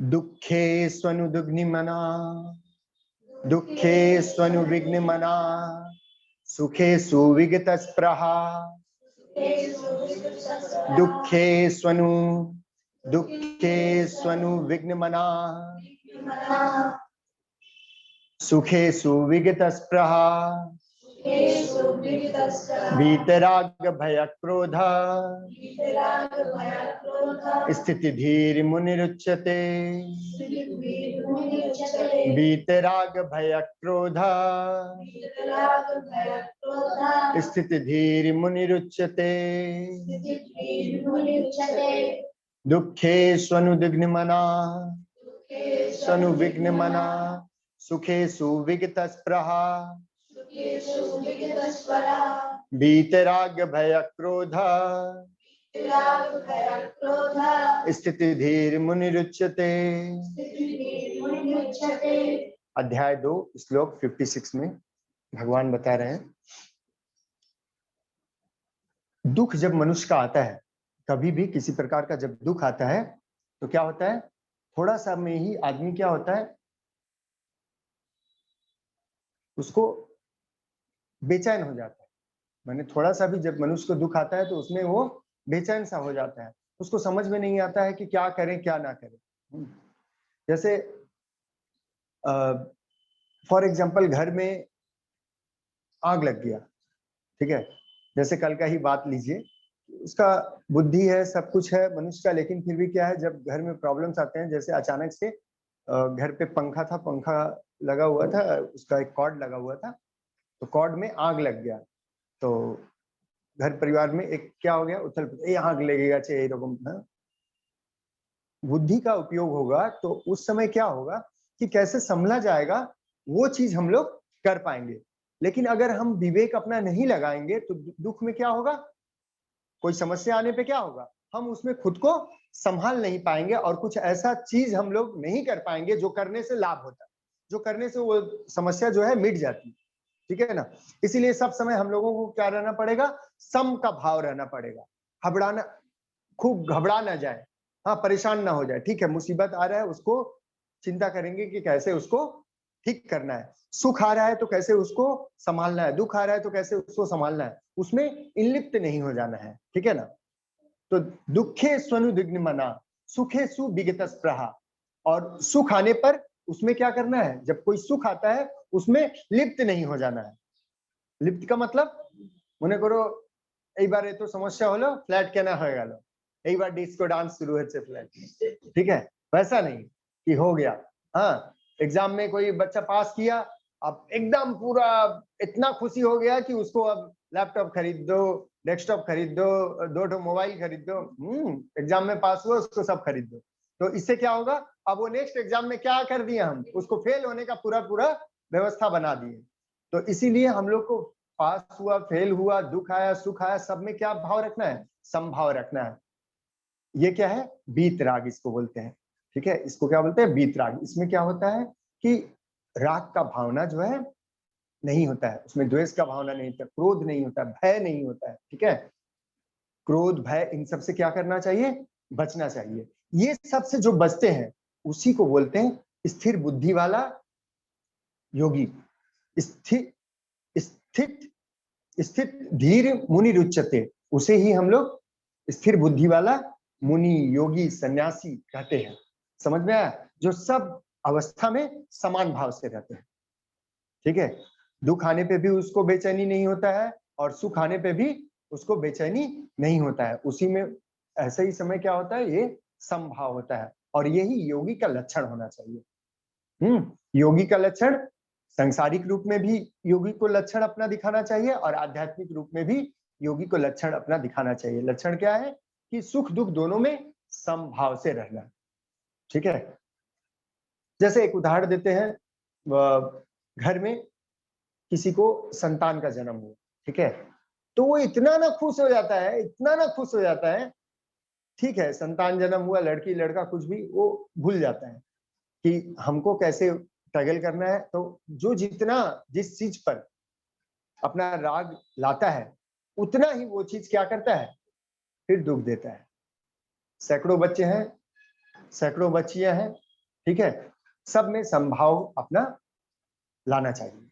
दुःखे स्वनुदुग्निमना दुःखे स्वनुविघ्नमना सुखे सुविगतस्पृहा दुःखे स्वनुविघ्नमना सुखे सुविगतस्पृहा वीतराग भय क्रोध स्थिति धीर मुनिरुच्यते वीतराग भय क्रोध स्थिति धीर मुनिरुच्यते दुःखे स्वनुदिग्नमना स्वनुविघ्नमना सुखे सुविगतस्पृहा वीतराग भय क्रोध स्थिति धीर मुनिरुच्यते। अध्याय 2 श्लोक 56 में भगवान बता रहे हैं, दुख जब मनुष्य का आता है, कभी भी किसी प्रकार का जब दुख आता है तो क्या होता है, थोड़ा सा में ही आदमी क्या होता है, उसको बेचैन हो जाता है। माने थोड़ा सा भी जब मनुष्य को दुख आता है तो उसमें वो बेचैन सा हो जाता है, उसको समझ में नहीं आता है कि क्या करें क्या ना करें। जैसे फॉर एग्जाम्पल घर में आग लग गया, ठीक है, जैसे कल का ही बात लीजिए, उसका बुद्धि है, सब कुछ है मनुष्य का, लेकिन फिर भी क्या है, जब घर में प्रॉब्लम्स आते हैं, जैसे अचानक से घर पे पंखा था, पंखा लगा हुआ था, उसका एक कॉर्ड लगा हुआ था, तो कॉर्ड में आग लग गया, तो घर परिवार में एक क्या हो गया, उथल पुथल, आग लगेगा चाहिए रकम। बुद्धि का उपयोग होगा तो उस समय क्या होगा कि कैसे संभला जाएगा वो चीज हम लोग कर पाएंगे। लेकिन अगर हम विवेक अपना नहीं लगाएंगे तो दुख में क्या होगा, कोई समस्या आने पे क्या होगा, हम उसमें खुद को संभाल नहीं पाएंगे और कुछ ऐसा चीज हम लोग नहीं कर पाएंगे जो करने से लाभ होता है, जो करने से वो समस्या जो है मिट जाती है, ठीक है ना। इसीलिए सब समय हम लोगों को क्या रहना पड़ेगा, सम का भाव रहना पड़ेगा, घबराना, खूब घबरा ना जाए, हाँ परेशान ना हो जाए, ठीक है, मुसीबत आ रहा है उसको चिंता करेंगे कि कैसे उसको ठीक करना है, सुख आ रहा है तो कैसे उसको संभालना है, दुख आ रहा है तो कैसे उसको संभालना है, उसमें इनलिप्त नहीं हो जाना है, ठीक है ना। तो दुखे स्वनुदिग्नमना सुखे सुविगतस्पृहा, और सुख आने पर उसमें क्या करना है, जब कोई सुख आता है उसमें लिप्त नहीं हो जाना है। लिप्त का मतलब মনে করো এইবারে तो समस्या হলো फ्लैट কেনা হয়ে গেল, এইবার डिस्को डांस शुरू হচ্ছে फ्लैट, ठीक है, वैसा नहीं कि हो गया। हाँ, एग्जाम में कोई बच्चा पास किया, अब एकदम पूरा इतना खुशी हो गया कि उसको अब लैपटॉप खरीद दो, डेस्कटॉप खरीद दो, 2 मोबाइल खरीद दो, एग्जाम में पास हुआ उसको सब खरीद दो। तो इससे क्या होगा, अब वो नेक्स्ट एग्जाम में क्या कर दिया, हम उसको फेल होने का पूरा पूरा व्यवस्था बना दिए। तो इसीलिए हम लोग को पास हुआ, फेल हुआ, दुख आया, सुख आया, सब में क्या भाव रखना है, समभाव रखना है। ये क्या है, बीत राग इसको बोलते हैं, ठीक है, इसको क्या बोलते हैं, बीत राग। इसमें क्या होता है कि राग का भावना जो है नहीं होता है, उसमें द्वेष का भावना नहीं होता, क्रोध नहीं होता, भय नहीं होता है, ठीक है। क्रोध भय इन सब से क्या करना चाहिए, बचना चाहिए। ये सब से जो बचते हैं उसी को बोलते हैं स्थिर बुद्धि वाला योगी। स्थिर स्थित स्थित धीर मुनि रुच्यते, उसे ही हम लोग स्थिर बुद्धि वाला मुनि, योगी, सन्यासी कहते हैं। समझ में आया, जो सब अवस्था में समान भाव से रहते हैं, ठीक है। दुख आने पे भी उसको बेचैनी नहीं होता है और सुख आने पे भी उसको बेचैनी नहीं होता है, उसी में ऐसे ही समय क्या होता है, ये समभाव होता है, और यही योगी का लक्षण होना चाहिए। योगी का लक्षण सांसारिक रूप में भी योगी को लक्षण अपना दिखाना चाहिए और आध्यात्मिक रूप में भी योगी को लक्षण अपना दिखाना चाहिए। लक्षण क्या है कि सुख दुख दोनों में समभाव से रहना, ठीक है। जैसे एक उदाहरण देते हैं, घर में किसी को संतान का जन्म हुआ, ठीक है, तो वो इतना ना खुश हो जाता है, इतना ना खुश हो जाता है, ठीक है, संतान जन्म हुआ, लड़की लड़का कुछ भी, वो भूल जाता है कि हमको कैसे स्ट्रगल करना है। तो जो जितना जिस चीज पर अपना राग लाता है उतना ही वो चीज क्या करता है, फिर दुख देता है। सैकड़ों बच्चे हैं, सैकड़ों बच्चियां हैं, ठीक है, सब में संभाव अपना लाना चाहिए।